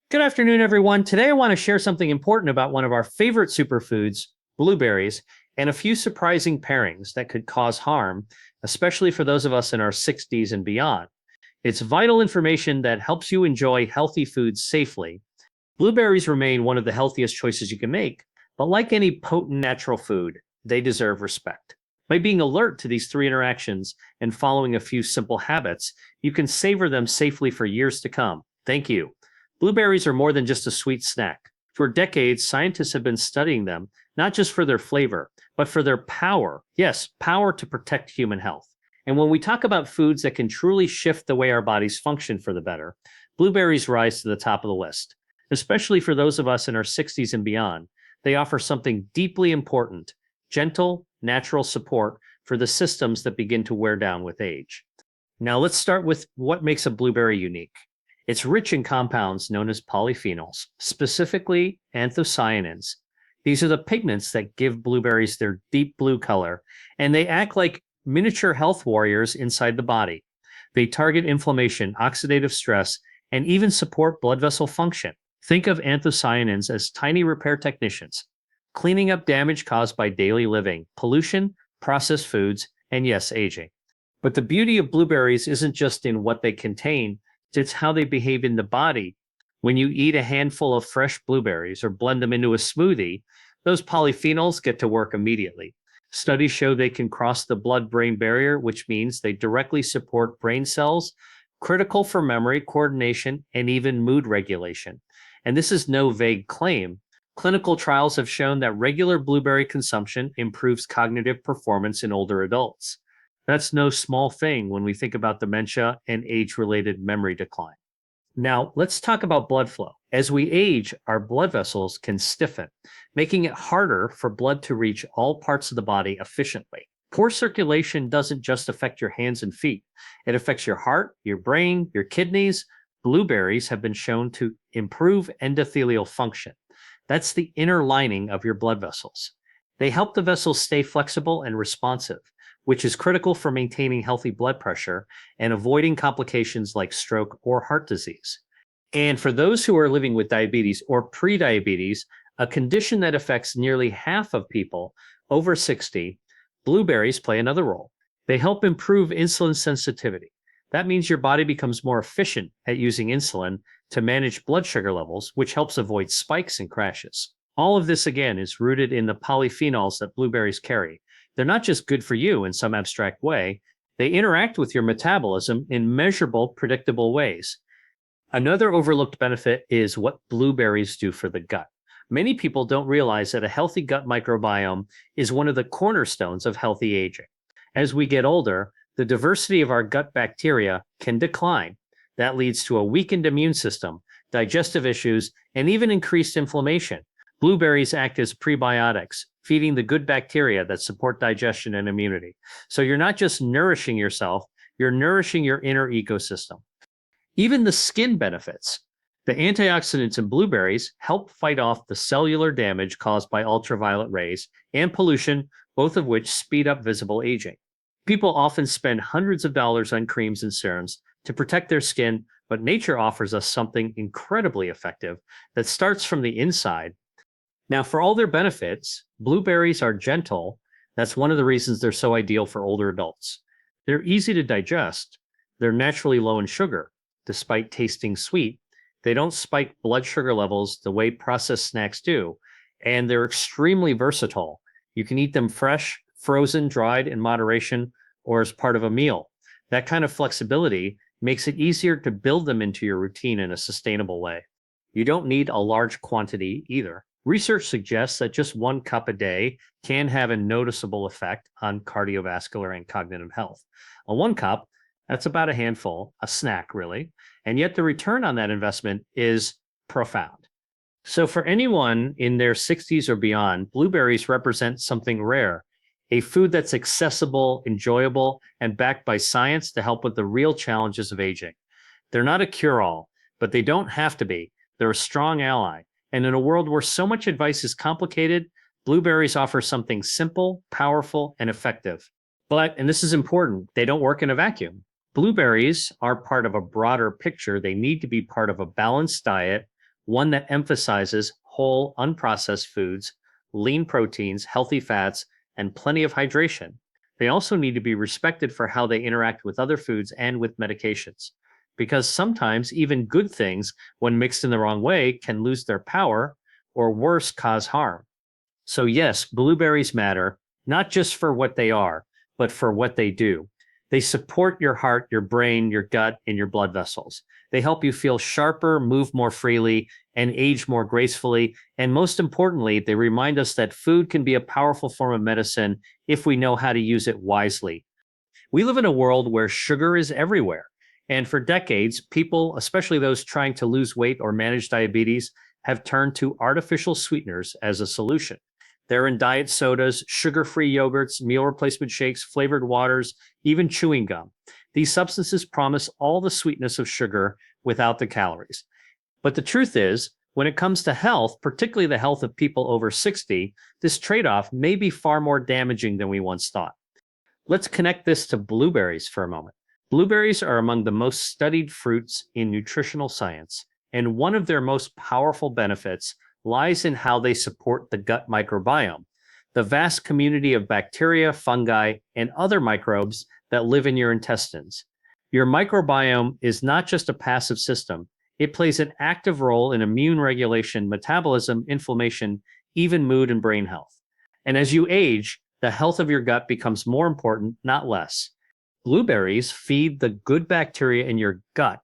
Good afternoon, everyone. Today, I want to share something important about one of our favorite superfoods, blueberries, and a few surprising pairings that could cause harm, especially for those of us in our 60s and beyond. It's vital information that helps you enjoy healthy foods safely. Blueberries remain one of the healthiest choices you can make, but like any potent natural food, they deserve respect. By being alert to these three interactions and following a few simple habits, you can savor them safely for years to come. Thank you. Blueberries are more than just a sweet snack. For decades, scientists have been studying them, not just for their flavor, but for their power. Yes, power to protect human health. And when we talk about foods that can truly shift the way our bodies function for the better, blueberries rise to the top of the list. Especially for those of us in our 60s and beyond, they offer something deeply important: gentle, natural support for the systems that begin to wear down with age. Now, let's start with what makes a blueberry unique. It's rich in compounds known as polyphenols, specifically anthocyanins. These are the pigments that give blueberries their deep blue color, and they act like miniature health warriors inside the body. They target inflammation, oxidative stress, and even support blood vessel function. Think of anthocyanins as tiny repair technicians, cleaning up damage caused by daily living, pollution, processed foods, and yes, aging. But the beauty of blueberries isn't just in what they contain, it's how they behave in the body. When you eat a handful of fresh blueberries or blend them into a smoothie, those polyphenols get to work immediately. Studies show they can cross the blood brain barrier, which means they directly support brain cells, critical for memory, coordination, and even mood regulation. And this is no vague claim. Clinical trials have shown that regular blueberry consumption improves cognitive performance in older adults. That's no small thing when we think about dementia and age related memory decline. Now, let's talk about blood flow. As we age, our blood vessels can stiffen, making it harder for blood to reach all parts of the body efficiently. Poor circulation doesn't just affect your hands and feet, it affects your heart, your brain, your kidneys. Blueberries have been shown to improve endothelial function. That's the inner lining of your blood vessels. They help the vessels stay flexible and responsive, which is critical for maintaining healthy blood pressure and avoiding complications like stroke or heart disease. And for those who are living with diabetes or prediabetes, a condition that affects nearly half of people over 60, blueberries play another role. They help improve insulin sensitivity. That means your body becomes more efficient at using insulin to manage blood sugar levels, which helps avoid spikes and crashes. All of this, again, is rooted in the polyphenols that blueberries carry. They're not just good for you in some abstract way, they interact with your metabolism in measurable, predictable ways. Another overlooked benefit is what blueberries do for the gut. Many people don't realize that a healthy gut microbiome is one of the cornerstones of healthy aging. As we get older, the diversity of our gut bacteria can decline. That leads to a weakened immune system, digestive issues, and even increased inflammation. Blueberries act as prebiotics, feeding the good bacteria that support digestion and immunity. So you're not just nourishing yourself, you're nourishing your inner ecosystem. Even the skin benefits. The antioxidants in blueberries help fight off the cellular damage caused by ultraviolet rays and pollution, both of which speed up visible aging. People often spend hundreds of dollars on creams and serums to protect their skin, but nature offers us something incredibly effective that starts from the inside. Now, for all their benefits, blueberries are gentle. That's one of the reasons they're so ideal for older adults. They're easy to digest. They're naturally low in sugar, despite tasting sweet. They don't spike blood sugar levels the way processed snacks do, and they're extremely versatile. You can eat them fresh, frozen, dried in moderation, or as part of a meal. That kind of flexibility makes it easier to build them into your routine in a sustainable way. You don't need a large quantity either. Research suggests that just 1 cup a day can have a noticeable effect on cardiovascular and cognitive health. A 1 cup, that's about a handful, a snack really, and yet the return on that investment is profound. So for anyone in their 60s or beyond, blueberries represent something rare, a food that's accessible, enjoyable, and backed by science to help with the real challenges of aging. They're not a cure-all, but they don't have to be. They're a strong ally. And in a world where so much advice is complicated, blueberries offer something simple, powerful, and effective. But, and this is important, they don't work in a vacuum. Blueberries are part of a broader picture. They need to be part of a balanced diet one that emphasizes whole, unprocessed foods, lean proteins, healthy fats, and plenty of hydration. They also need to be respected for how they interact with other foods and with medications, because sometimes even good things, when mixed in the wrong way, can lose their power or worse, cause harm. So, yes, blueberries matter, not just for what they are, but for what they do. They support your heart, your brain, your gut, and your blood vessels. They help you feel sharper, move more freely, and age more gracefully. And most importantly, they remind us that food can be a powerful form of medicine if we know how to use it wisely. We live in a world where sugar is everywhere. And for decades, people, especially those trying to lose weight or manage diabetes, have turned to artificial sweeteners as a solution. They're in diet sodas, sugar-free yogurts, meal replacement shakes, flavored waters, even chewing gum. These substances promise all the sweetness of sugar without the calories. But the truth is, when it comes to health, particularly the health of people over 60, this trade-off may be far more damaging than we once thought. Let's connect this to blueberries for a moment. Blueberries are among the most studied fruits in nutritional science, and one of their most powerful benefits lies in how they support the gut microbiome, the vast community of bacteria, fungi, and other microbes that live in your intestines. Your microbiome is not just a passive system, it plays an active role in immune regulation, metabolism, inflammation, even mood and brain health. And as you age, the health of your gut becomes more important, not less. Blueberries feed the good bacteria in your gut.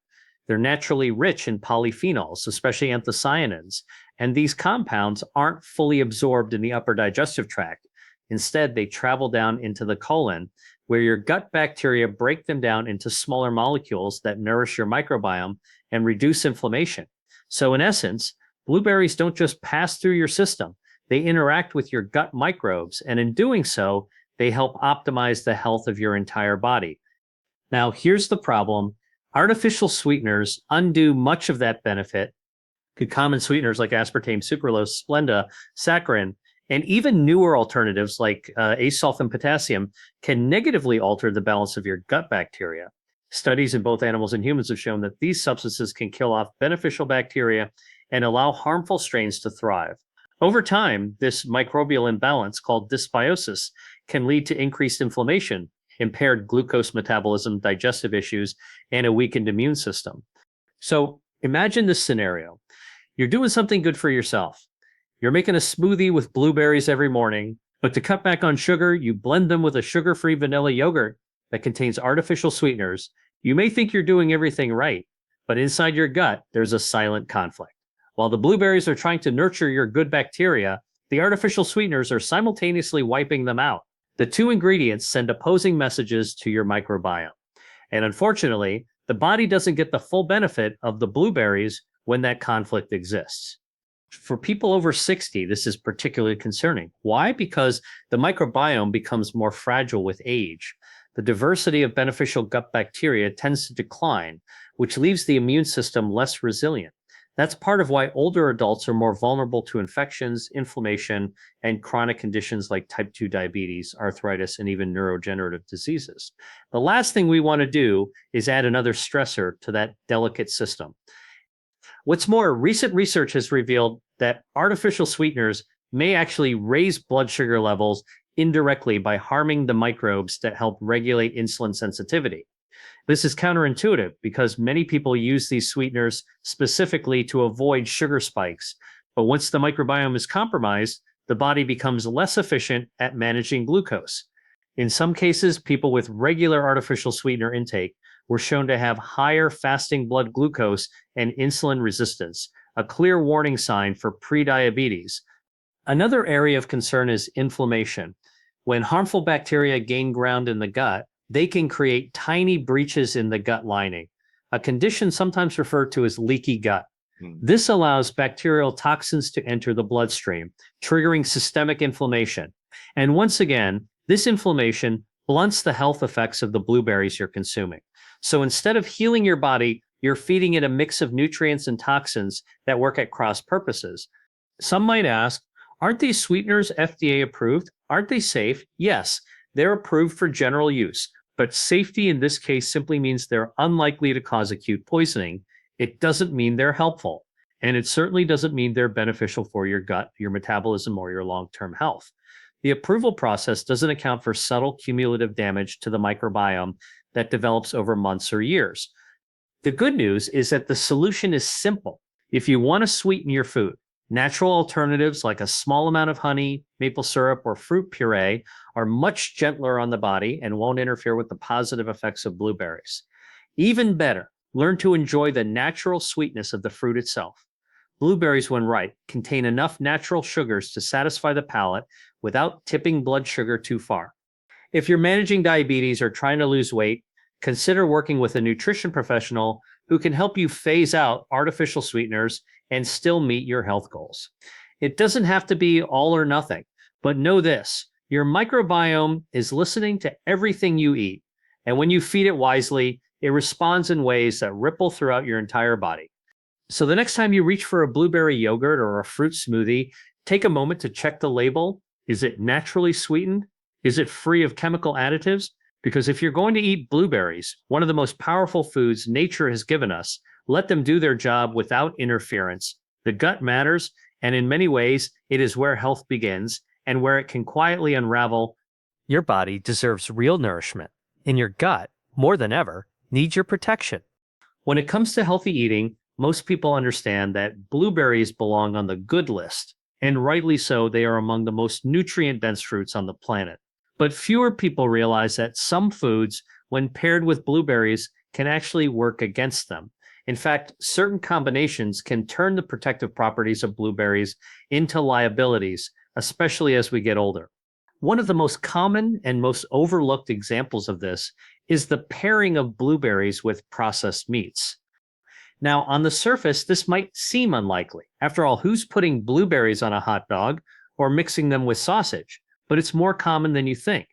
They're naturally rich in polyphenols, especially anthocyanins, and these compounds aren't fully absorbed in the upper digestive tract. Instead, they travel down into the colon, where your gut bacteria break them down into smaller molecules that nourish your microbiome and reduce inflammation. So in essence, blueberries don't just pass through your system, they interact with your gut microbes, and in doing so, they help optimize the health of your entire body. Now, here's the problem. Artificial sweeteners undo much of that benefit. Common sweeteners like aspartame, sucralose, Splenda, saccharin, and even newer alternatives like asulfam and potassium can negatively alter the balance of your gut bacteria. Studies in both animals and humans have shown that these substances can kill off beneficial bacteria and allow harmful strains to thrive. Over time, this microbial imbalance, called dysbiosis, can lead to increased inflammation, impaired glucose metabolism, digestive issues, and a weakened immune system. So imagine this scenario. You're doing something good for yourself. You're making a smoothie with blueberries every morning, but to cut back on sugar, you blend them with a sugar-free vanilla yogurt that contains artificial sweeteners. You may think you're doing everything right, but inside your gut, there's a silent conflict. While the blueberries are trying to nurture your good bacteria, the artificial sweeteners are simultaneously wiping them out. The two ingredients send opposing messages to your microbiome. And unfortunately, the body doesn't get the full benefit of the blueberries when that conflict exists. For people over 60, this is particularly concerning. Why? Because the microbiome becomes more fragile with age. The diversity of beneficial gut bacteria tends to decline, which leaves the immune system less resilient. That's part of why older adults are more vulnerable to infections, inflammation, and chronic conditions like type 2 diabetes, arthritis, and even neurodegenerative diseases. The last thing we want to do is add another stressor to that delicate system. What's more, recent research has revealed that artificial sweeteners may actually raise blood sugar levels indirectly by harming the microbes that help regulate insulin sensitivity. This is counterintuitive because many people use these sweeteners specifically to avoid sugar spikes. But once the microbiome is compromised, the body becomes less efficient at managing glucose. In some cases, people with regular artificial sweetener intake were shown to have higher fasting blood glucose and insulin resistance, a clear warning sign for prediabetes. Another area of concern is inflammation. When harmful bacteria gain ground in the gut, they can create tiny breaches in the gut lining, a condition sometimes referred to as leaky gut. This allows bacterial toxins to enter the bloodstream, triggering systemic inflammation. And once again, this inflammation blunts the health effects of the blueberries you're consuming. So instead of healing your body, you're feeding it a mix of nutrients and toxins that work at cross purposes. Some might ask, aren't these sweeteners FDA approved? Aren't they safe? Yes, they're approved for general use, but safety in this case simply means they're unlikely to cause acute poisoning. It doesn't mean they're helpful. And it certainly doesn't mean they're beneficial for your gut, your metabolism, or your long-term health. The approval process doesn't account for subtle cumulative damage to the microbiome that develops over months or years. The good news is that the solution is simple. If you want to sweeten your food, natural alternatives like a small amount of honey, maple syrup, or fruit puree are much gentler on the body and won't interfere with the positive effects of blueberries. Even better, learn to enjoy the natural sweetness of the fruit itself. Blueberries, when ripe, contain enough natural sugars to satisfy the palate without tipping blood sugar too far. If you're managing diabetes or trying to lose weight, consider working with a nutrition professional who can help you phase out artificial sweeteners and still meet your health goals. It doesn't have to be all or nothing, but know this: your microbiome is listening to everything you eat, and when you feed it wisely, it responds in ways that ripple throughout your entire body. So the next time you reach for a blueberry yogurt or a fruit smoothie, take a moment to check the label. Is it naturally sweetened? Is it free of chemical additives? Because if you're going to eat blueberries, one of the most powerful foods nature has given us, let them do their job without interference. The gut matters, and in many ways, it is where health begins and where it can quietly unravel. Your body deserves real nourishment, and your gut, more than ever, needs your protection. When it comes to healthy eating, most people understand that blueberries belong on the good list, and rightly so. They are among the most nutrient-dense fruits on the planet. But fewer people realize that some foods, when paired with blueberries, can actually work against them. In fact, certain combinations can turn the protective properties of blueberries into liabilities, especially as we get older. One of the most common and most overlooked examples of this is the pairing of blueberries with processed meats. Now, on the surface, this might seem unlikely. After all, who's putting blueberries on a hot dog or mixing them with sausage? But it's more common than you think.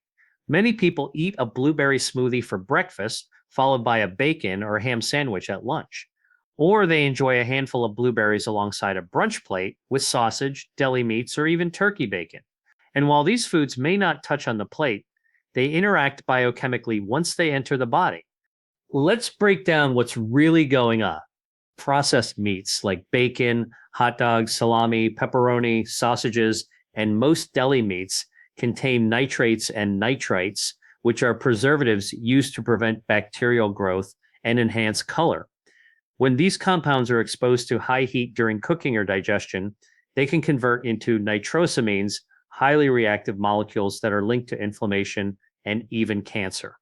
Many people eat a blueberry smoothie for breakfast, followed by a bacon or ham sandwich at lunch. Or they enjoy a handful of blueberries alongside a brunch plate with sausage, deli meats, or even turkey bacon. And while these foods may not touch on the plate, they interact biochemically once they enter the body. Let's break down what's really going on. Processed meats like bacon, hot dogs, salami, pepperoni, sausages, and most deli meats contain nitrates and nitrites, which are preservatives used to prevent bacterial growth and enhance color. When these compounds are exposed to high heat during cooking or digestion, they can convert into nitrosamines, highly reactive molecules that are linked to inflammation and even cancer.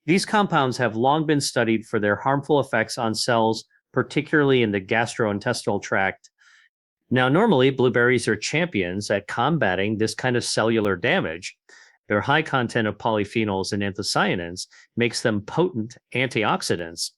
These compounds have long been studied for their harmful effects on cells, particularly in the gastrointestinal tract. Now, normally, blueberries are champions at combating this kind of cellular damage. Their high content of polyphenols and anthocyanins makes them potent antioxidants.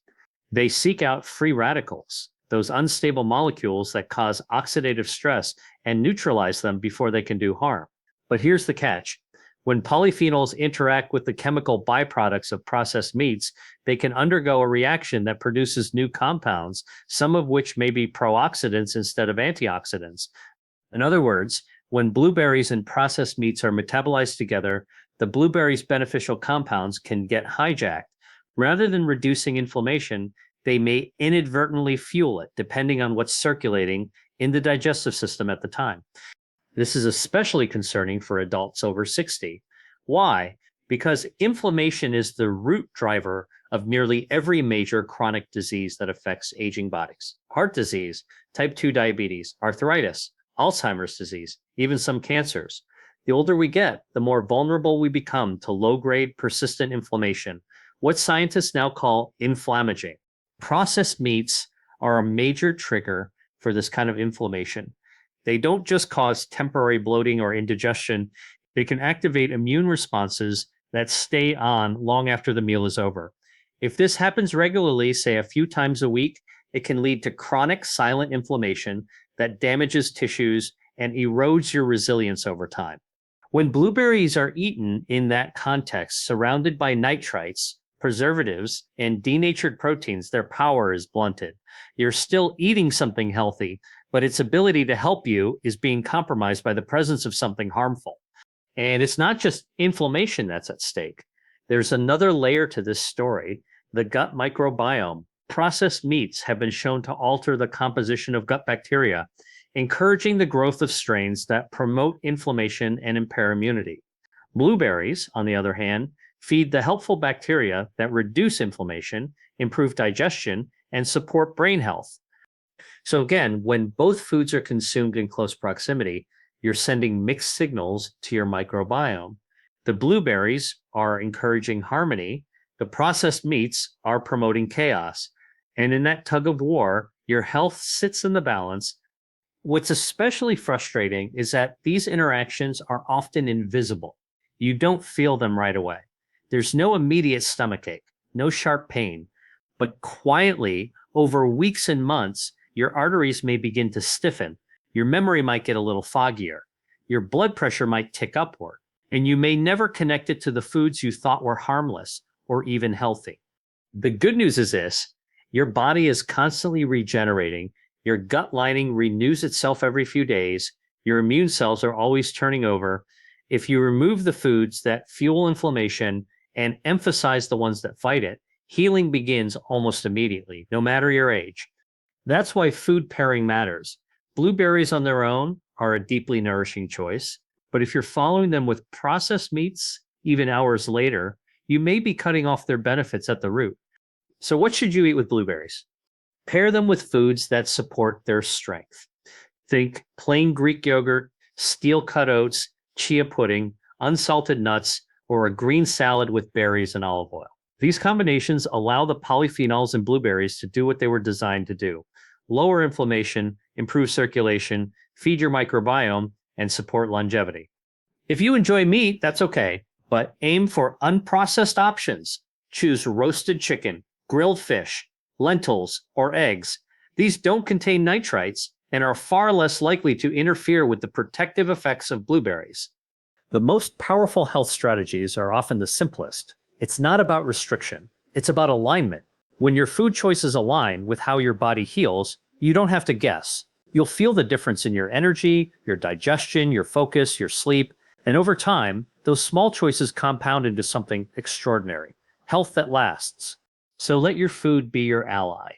They seek out free radicals, those unstable molecules that cause oxidative stress, and neutralize them before they can do harm. But here's the catch. When polyphenols interact with the chemical byproducts of processed meats, they can undergo a reaction that produces new compounds, some of which may be pro-oxidants instead of antioxidants. In other words, when blueberries and processed meats are metabolized together, the blueberries' beneficial compounds can get hijacked. Rather than reducing inflammation, they may inadvertently fuel it, depending on what's circulating in the digestive system at the time. This is especially concerning for adults over 60. Why? Because inflammation is the root driver of nearly every major chronic disease that affects aging bodies. Heart disease, type 2 diabetes, arthritis, Alzheimer's disease, even some cancers. The older we get, the more vulnerable we become to low-grade persistent inflammation, what scientists now call inflammaging. Processed meats are a major trigger for this kind of inflammation. They don't just cause temporary bloating or indigestion, they can activate immune responses that stay on long after the meal is over. If this happens regularly, say a few times a week, it can lead to chronic silent inflammation that damages tissues and erodes your resilience over time. When blueberries are eaten in that context, surrounded by nitrites, preservatives, and denatured proteins, their power is blunted. You're still eating something healthy, but its ability to help you is being compromised by the presence of something harmful. And it's not just inflammation that's at stake. There's another layer to this story, the gut microbiome. Processed meats have been shown to alter the composition of gut bacteria, encouraging the growth of strains that promote inflammation and impair immunity. Blueberries, on the other hand, feed the helpful bacteria that reduce inflammation, improve digestion, and support brain health. So, again, when both foods are consumed in close proximity, you're sending mixed signals to your microbiome. The blueberries are encouraging harmony, the processed meats are promoting chaos. And in that tug of war, your health sits in the balance. What's especially frustrating is that these interactions are often invisible. You don't feel them right away. There's no immediate stomachache, no sharp pain, but quietly, over weeks and months, your arteries may begin to stiffen. Your memory might get a little foggier. Your blood pressure might tick upward, and you may never connect it to the foods you thought were harmless or even healthy. The good news is this: your body is constantly regenerating. Your gut lining renews itself every few days. Your immune cells are always turning over. If you remove the foods that fuel inflammation and emphasize the ones that fight it, healing begins almost immediately, no matter your age. That's why food pairing matters. Blueberries on their own are a deeply nourishing choice, but if you're following them with processed meats, even hours later, you may be cutting off their benefits at the root. So, what should you eat with blueberries? Pair them with foods that support their strength. Think plain Greek yogurt, steel cut oats, chia pudding, unsalted nuts, or a green salad with berries and olive oil. These combinations allow the polyphenols in blueberries to do what they were designed to do: lower inflammation, improve circulation, feed your microbiome, and support longevity. If you enjoy meat, that's okay, but aim for unprocessed options. Choose roasted chicken, grilled fish, lentils, or eggs. These don't contain nitrites and are far less likely to interfere with the protective effects of blueberries. The most powerful health strategies are often the simplest. It's not about restriction, it's about alignment. When your food choices align with how your body heals, you don't have to guess. You'll feel the difference in your energy, your digestion, your focus, your sleep, and over time, those small choices compound into something extraordinary: health that lasts. So let your food be your ally,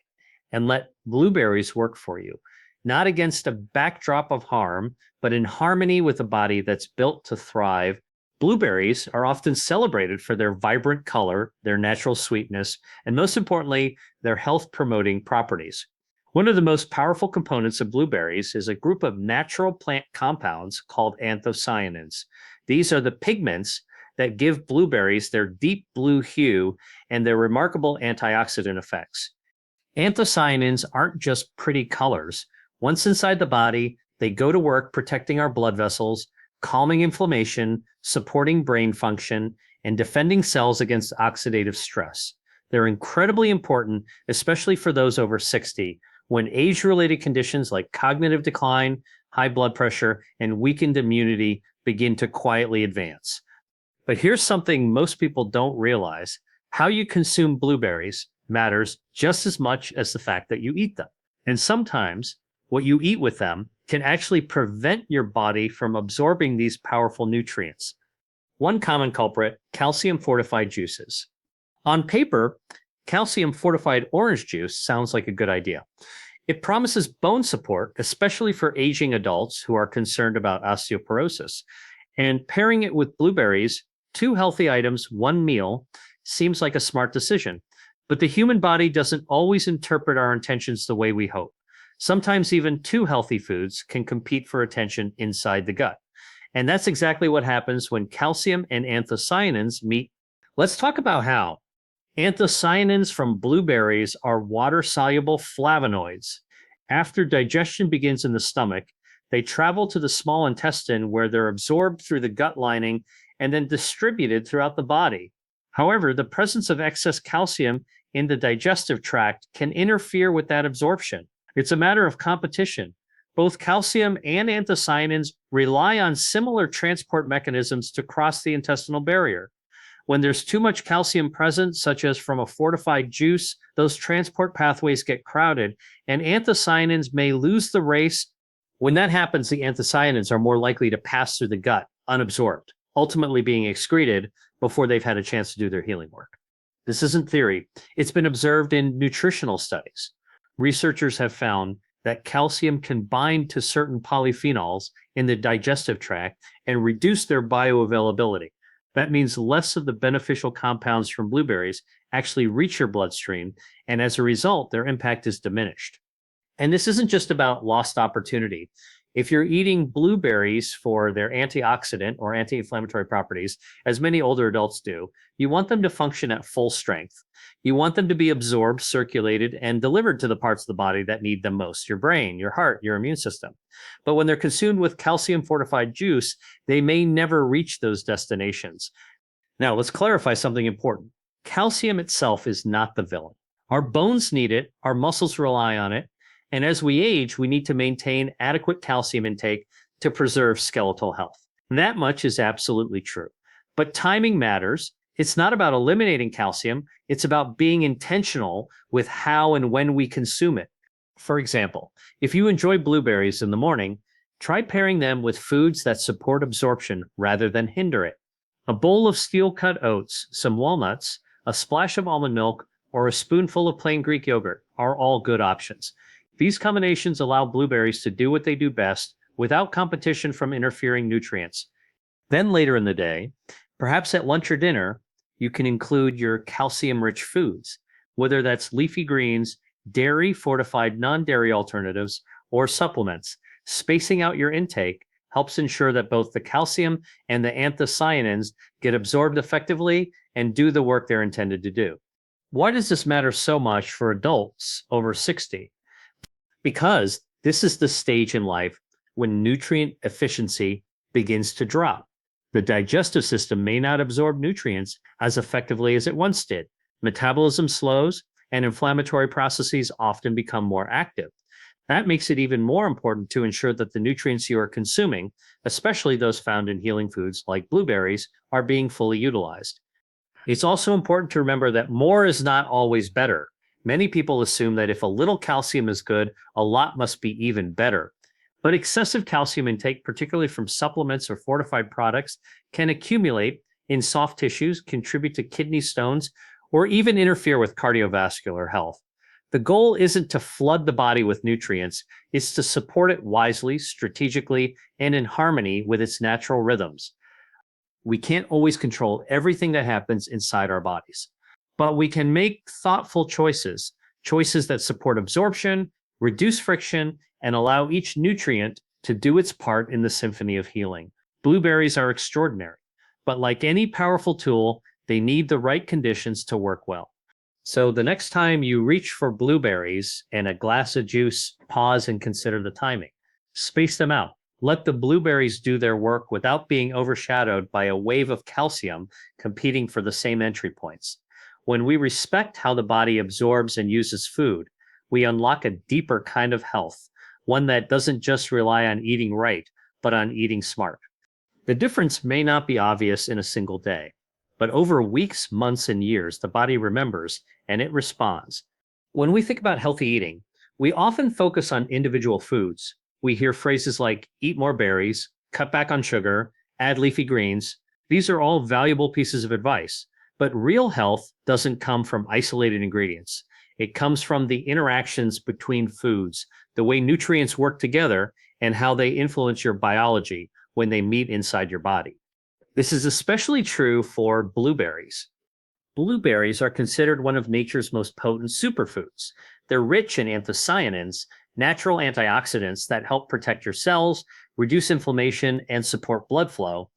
and let blueberries work for you, not against a backdrop of harm, but in harmony with a body that's built to thrive. Blueberries are often celebrated for their vibrant color, their natural sweetness, and most importantly, their health-promoting properties. One of the most powerful components of blueberries is a group of natural plant compounds called anthocyanins. These are the pigments that give blueberries their deep blue hue and their remarkable antioxidant effects. Anthocyanins aren't just pretty colors. Once inside the body, they go to work protecting our blood vessels, calming inflammation, supporting brain function, and defending cells against oxidative stress. They're incredibly important, especially for those over 60, when age-related conditions like cognitive decline, high blood pressure, and weakened immunity begin to quietly advance. But here's something most people don't realize: how you consume blueberries matters just as much as the fact that you eat them. And sometimes what you eat with them can actually prevent your body from absorbing these powerful nutrients. One common culprit: calcium fortified juices. On paper, calcium fortified orange juice sounds like a good idea. It promises bone support, especially for aging adults who are concerned about osteoporosis. And pairing it with blueberries, 2 healthy items, 1 meal, seems like a smart decision. But the human body doesn't always interpret our intentions the way we hope. Sometimes even 2 healthy foods can compete for attention inside the gut. And that's exactly what happens when calcium and anthocyanins meet. Let's talk about how. Anthocyanins from blueberries are water-soluble flavonoids. After digestion begins in the stomach, they travel to the small intestine where they're absorbed through the gut lining and then distributed throughout the body. However, the presence of excess calcium in the digestive tract can interfere with that absorption. It's a matter of competition. Both calcium and anthocyanins rely on similar transport mechanisms to cross the intestinal barrier. When there's too much calcium present, such as from a fortified juice, those transport pathways get crowded, and anthocyanins may lose the race. When that happens, the anthocyanins are more likely to pass through the gut unabsorbed, ultimately being excreted before they've had a chance to do their healing work. This isn't theory. It's been observed in nutritional studies. Researchers have found that calcium can bind to certain polyphenols in the digestive tract and reduce their bioavailability. That means less of the beneficial compounds from blueberries actually reach your bloodstream, and as a result, their impact is diminished. And this isn't just about lost opportunity. If you're eating blueberries for their antioxidant or anti-inflammatory properties, as many older adults do, you want them to function at full strength. You want them to be absorbed, circulated, and delivered to the parts of the body that need them most, your brain, your heart, your immune system. But when they're consumed with calcium fortified juice, they may never reach those destinations. Now, let's clarify something important. Calcium itself is not the villain. Our bones need it, our muscles rely on it, and as we age, we need to maintain adequate calcium intake to preserve skeletal health. That much is absolutely true. But timing matters. It's not about eliminating calcium, it's about being intentional with how and when we consume it. For example, if you enjoy blueberries in the morning, try pairing them with foods that support absorption rather than hinder it. A bowl of steel-cut oats, some walnuts, a splash of almond milk, or a spoonful of plain Greek yogurt are all good options. These combinations allow blueberries to do what they do best without competition from interfering nutrients. Then later in the day, perhaps at lunch or dinner, you can include your calcium-rich foods, whether that's leafy greens, dairy fortified non-dairy alternatives, or supplements. Spacing out your intake helps ensure that both the calcium and the anthocyanins get absorbed effectively and do the work they're intended to do. Why does this matter so much for adults over 60? Because this is the stage in life when nutrient efficiency begins to drop. The digestive system may not absorb nutrients as effectively as it once did. Metabolism slows, and inflammatory processes often become more active. That makes it even more important to ensure that the nutrients you are consuming, especially those found in healing foods like blueberries, are being fully utilized. It's also important to remember that more is not always better. Many people assume that if a little calcium is good, a lot must be even better. But excessive calcium intake, particularly from supplements or fortified products, can accumulate in soft tissues, contribute to kidney stones, or even interfere with cardiovascular health. The goal isn't to flood the body with nutrients, it's to support it wisely, strategically, and in harmony with its natural rhythms. We can't always control everything that happens inside our bodies, but we can make thoughtful choices that support absorption, reduce friction, and allow each nutrient to do its part in the symphony of healing. Blueberries are extraordinary, but like any powerful tool, they need the right conditions to work well. So the next time you reach for blueberries and a glass of juice, pause and consider the timing. Space them out. Let the blueberries do their work without being overshadowed by a wave of calcium competing for the same entry points. When we respect how the body absorbs and uses food, we unlock a deeper kind of health, one that doesn't just rely on eating right, but on eating smart. The difference may not be obvious in a single day, but over weeks, months, and years, the body remembers and it responds. When we think about healthy eating, we often focus on individual foods. We hear phrases like eat more berries, cut back on sugar, add leafy greens. These are all valuable pieces of advice. But real health doesn't come from isolated ingredients. It comes from the interactions between foods, the way nutrients work together, and how they influence your biology when they meet inside your body. This is especially true for blueberries. Blueberries are considered one of nature's most potent superfoods. They're rich in anthocyanins, natural antioxidants that help protect your cells, reduce inflammation, and support blood flow,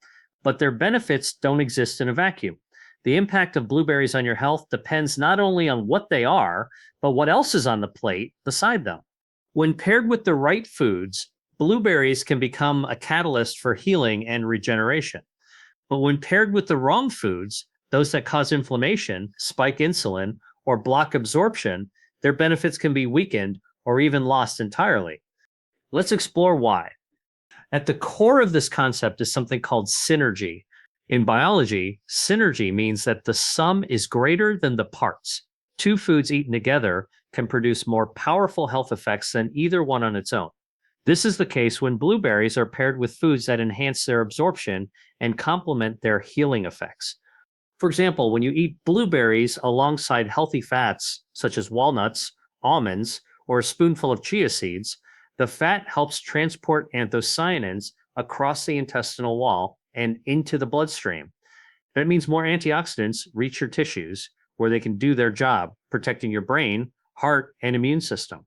but their benefits don't exist in a vacuum. The impact of blueberries on your health depends not only on what they are, but what else is on the plate beside them. When paired with the right foods, blueberries can become a catalyst for healing and regeneration. But when paired with the wrong foods, those that cause inflammation, spike insulin, or block absorption, their benefits can be weakened or even lost entirely. Let's explore why. At the core of this concept is something called synergy. In biology, synergy means that the sum is greater than the parts. Two foods eaten together can produce more powerful health effects than either one on its own. This is the case when blueberries are paired with foods that enhance their absorption and complement their healing effects. For example, when you eat blueberries alongside healthy fats such as walnuts, almonds, or a spoonful of chia seeds, the fat helps transport anthocyanins across the intestinal wall and into the bloodstream. That means more antioxidants reach your tissues where they can do their job, protecting your brain, heart, and immune system.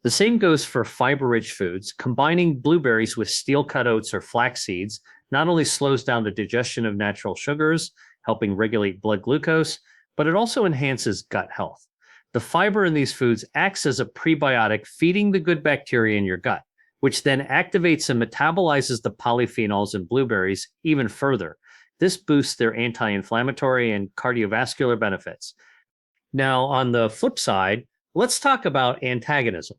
The same goes for fiber-rich foods. Combining blueberries with steel-cut oats or flax seeds not only slows down the digestion of natural sugars, helping regulate blood glucose, but it also enhances gut health. The fiber in these foods acts as a prebiotic, feeding the good bacteria in your gut, which then activates and metabolizes the polyphenols in blueberries even further. This boosts their anti-inflammatory and cardiovascular benefits. Now, on the flip side, let's talk about antagonism.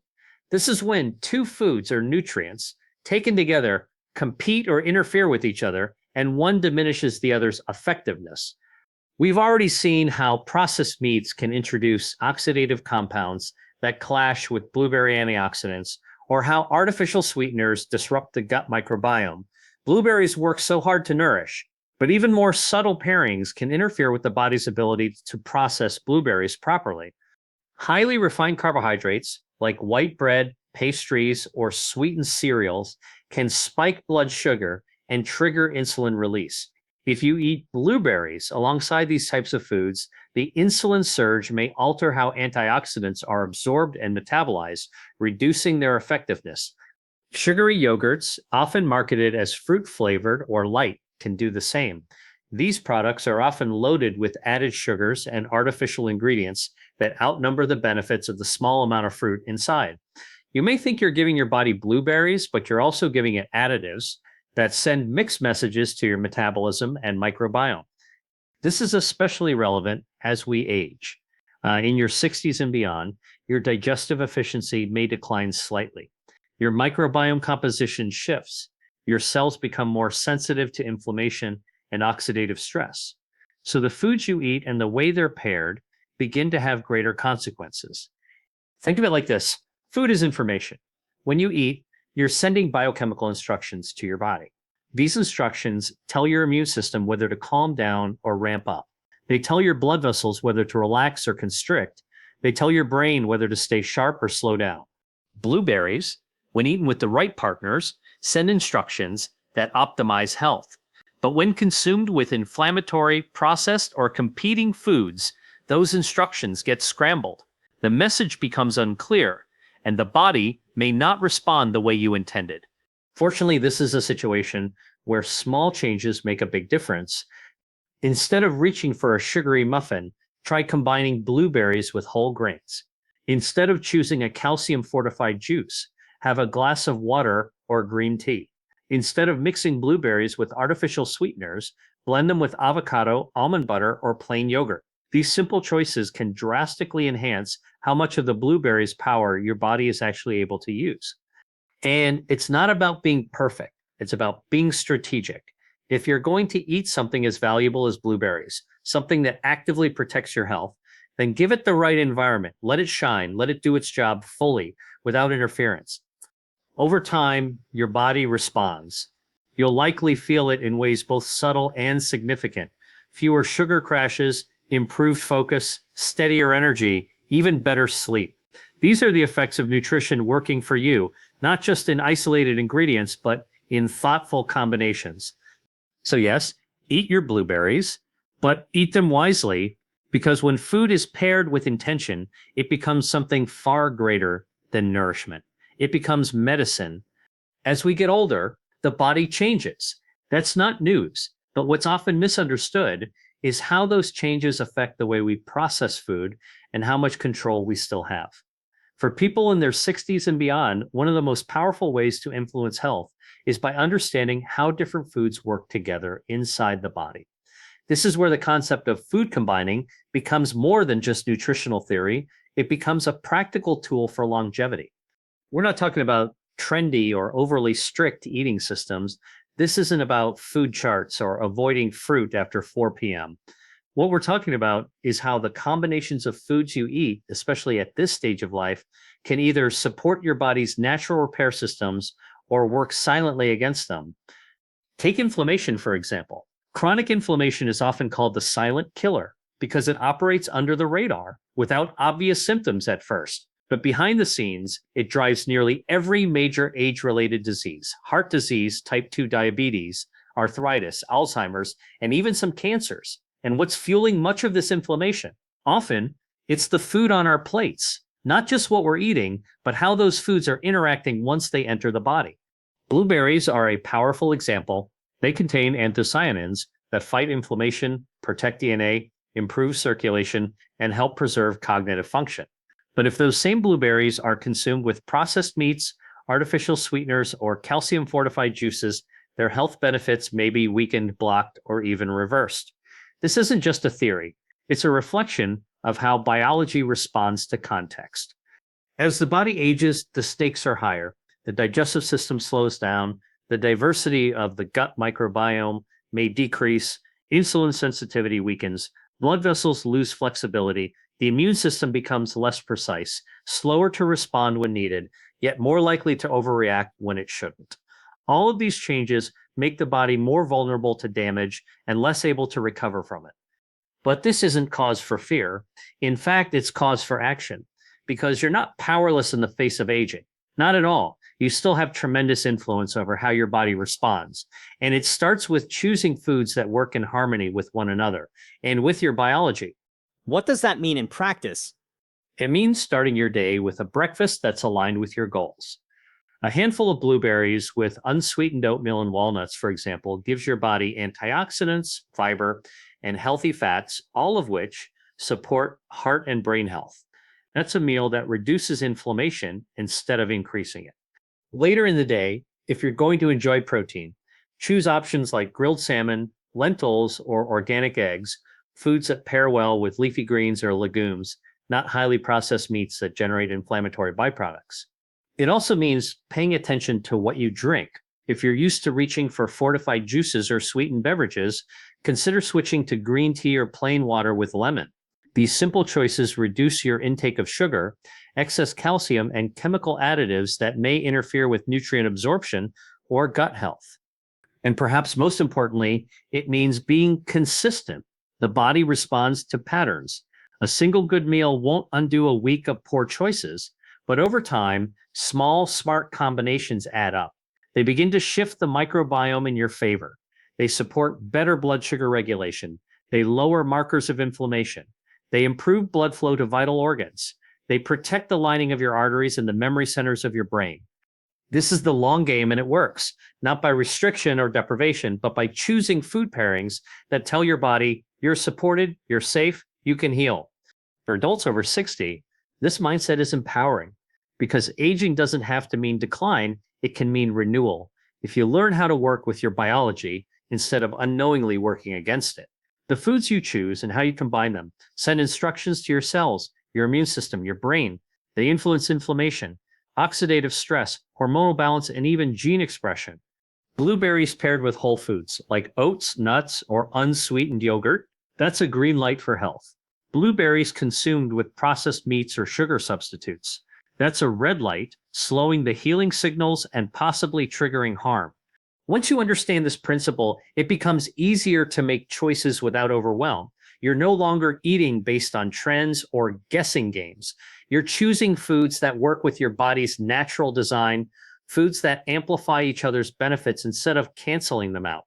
This is when two foods or nutrients taken together compete or interfere with each other, and one diminishes the other's effectiveness. We've already seen how processed meats can introduce oxidative compounds that clash with blueberry antioxidants, or how artificial sweeteners disrupt the gut microbiome. Blueberries work so hard to nourish, but even more subtle pairings can interfere with the body's ability to process blueberries properly. Highly refined carbohydrates, like white bread, pastries, or sweetened cereals, can spike blood sugar and trigger insulin release. If you eat blueberries alongside these types of foods, the insulin surge may alter how antioxidants are absorbed and metabolized, reducing their effectiveness. Sugary yogurts, often marketed as fruit-flavored or light, can do the same. These products are often loaded with added sugars and artificial ingredients that outnumber the benefits of the small amount of fruit inside. You may think you're giving your body blueberries, but you're also giving it additives that send mixed messages to your metabolism and microbiome. This is especially relevant as we age. In your 60s and beyond, your digestive efficiency may decline slightly. Your microbiome composition shifts. Your cells become more sensitive to inflammation and oxidative stress. So the foods you eat and the way they're paired begin to have greater consequences. Think of it like this. Food is information. When you eat, you're sending biochemical instructions to your body. These instructions tell your immune system whether to calm down or ramp up. They tell your blood vessels whether to relax or constrict. They tell your brain whether to stay sharp or slow down. Blueberries, when eaten with the right partners, send instructions that optimize health. But when consumed with inflammatory, processed, or competing foods, those instructions get scrambled. The message becomes unclear, and the body may not respond the way you intended. Fortunately, this is a situation where small changes make a big difference. Instead of reaching for a sugary muffin, try combining blueberries with whole grains. Instead of choosing a calcium-fortified juice, have a glass of water or green tea. Instead of mixing blueberries with artificial sweeteners, blend them with avocado, almond butter, or plain yogurt. These simple choices can drastically enhance how much of the blueberries' power your body is actually able to use. And it's not about being perfect. It's about being strategic. If you're going to eat something as valuable as blueberries, something that actively protects your health, then give it the right environment. Let it shine. Let it do its job fully without interference. Over time, your body responds. You'll likely feel it in ways both subtle and significant. Fewer sugar crashes, improved focus, steadier energy, even better sleep. These are the effects of nutrition working for you, not just in isolated ingredients, but in thoughtful combinations. So yes, eat your blueberries, but eat them wisely, because when food is paired with intention, it becomes something far greater than nourishment. It becomes medicine. As we get older, the body changes. That's not news, but what's often misunderstood is how those changes affect the way we process food and how much control we still have. For people in their 60s and beyond, one of the most powerful ways to influence health is by understanding how different foods work together inside the body. This is where the concept of food combining becomes more than just nutritional theory. It becomes a practical tool for longevity. We're not talking about trendy or overly strict eating systems. This isn't about food charts or avoiding fruit after 4 p.m. What we're talking about is how the combinations of foods you eat, especially at this stage of life, can either support your body's natural repair systems or work silently against them. Take inflammation, for example. Chronic inflammation is often called the silent killer because it operates under the radar without obvious symptoms at first. But behind the scenes, it drives nearly every major age-related disease: heart disease, type 2 diabetes, arthritis, Alzheimer's, and even some cancers. And what's fueling much of this inflammation? Often, it's the food on our plates, not just what we're eating, but how those foods are interacting once they enter the body. Blueberries are a powerful example. They contain anthocyanins that fight inflammation, protect DNA, improve circulation, and help preserve cognitive function. But if those same blueberries are consumed with processed meats, artificial sweeteners, or calcium-fortified juices, their health benefits may be weakened, blocked, or even reversed. This isn't just a theory. It's a reflection of how biology responds to context. As the body ages, the stakes are higher. The digestive system slows down. The diversity of the gut microbiome may decrease. Insulin sensitivity weakens. Blood vessels lose flexibility. The immune system becomes less precise, slower to respond when needed, yet more likely to overreact when it shouldn't. All of these changes make the body more vulnerable to damage and less able to recover from it. But this isn't cause for fear. In fact, it's cause for action, because you're not powerless in the face of aging. Not at all. You still have tremendous influence over how your body responds. And it starts with choosing foods that work in harmony with one another and with your biology. What does that mean in practice? It means starting your day with a breakfast that's aligned with your goals. A handful of blueberries with unsweetened oatmeal and walnuts, for example, gives your body antioxidants, fiber, and healthy fats, all of which support heart and brain health. That's a meal that reduces inflammation instead of increasing it. Later in the day, if you're going to enjoy protein, choose options like grilled salmon, lentils, or organic eggs, foods that pair well with leafy greens or legumes, not highly processed meats that generate inflammatory byproducts. It also means paying attention to what you drink. If you're used to reaching for fortified juices or sweetened beverages, consider switching to green tea or plain water with lemon. These simple choices reduce your intake of sugar, excess calcium, and chemical additives that may interfere with nutrient absorption or gut health. And perhaps most importantly, it means being consistent. The body responds to patterns. A single good meal won't undo a week of poor choices, but over time, small, smart combinations add up. They begin to shift the microbiome in your favor. They support better blood sugar regulation. They lower markers of inflammation. They improve blood flow to vital organs. They protect the lining of your arteries and the memory centers of your brain. This is the long game, and it works, not by restriction or deprivation, but by choosing food pairings that tell your body you're supported, you're safe, you can heal. For adults over 60, this mindset is empowering because aging doesn't have to mean decline, it can mean renewal. If you learn how to work with your biology instead of unknowingly working against it. The foods you choose and how you combine them send instructions to your cells, your immune system, your brain. They influence inflammation, oxidative stress, hormonal balance, and even gene expression. Blueberries paired with whole foods like oats, nuts, or unsweetened yogurt, that's a green light for health. Blueberries consumed with processed meats or sugar substitutes, that's a red light, slowing the healing signals and possibly triggering harm. Once you understand this principle, it becomes easier to make choices without overwhelm. You're no longer eating based on trends or guessing games. You're choosing foods that work with your body's natural design, foods that amplify each other's benefits instead of canceling them out.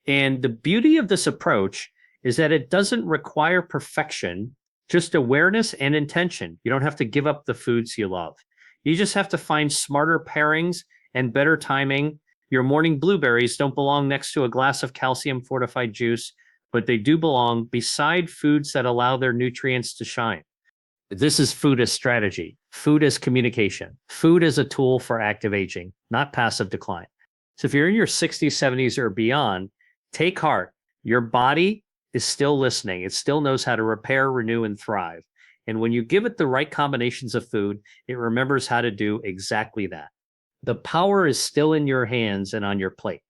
And the beauty of this approach is that it doesn't require perfection, just awareness and intention. You don't have to give up the foods you love. You just have to find smarter pairings and better timing. Your morning blueberries don't belong next to a glass of calcium-fortified juice, but they do belong beside foods that allow their nutrients to shine. This is food as strategy, food as communication, food as a tool for active aging, not passive decline. So if you're in your 60s, 70s, or beyond, take heart. Your body is still listening. It still knows how to repair, renew, and thrive. And when you give it the right combinations of food, it remembers how to do exactly that. The power is still in your hands and on your plate.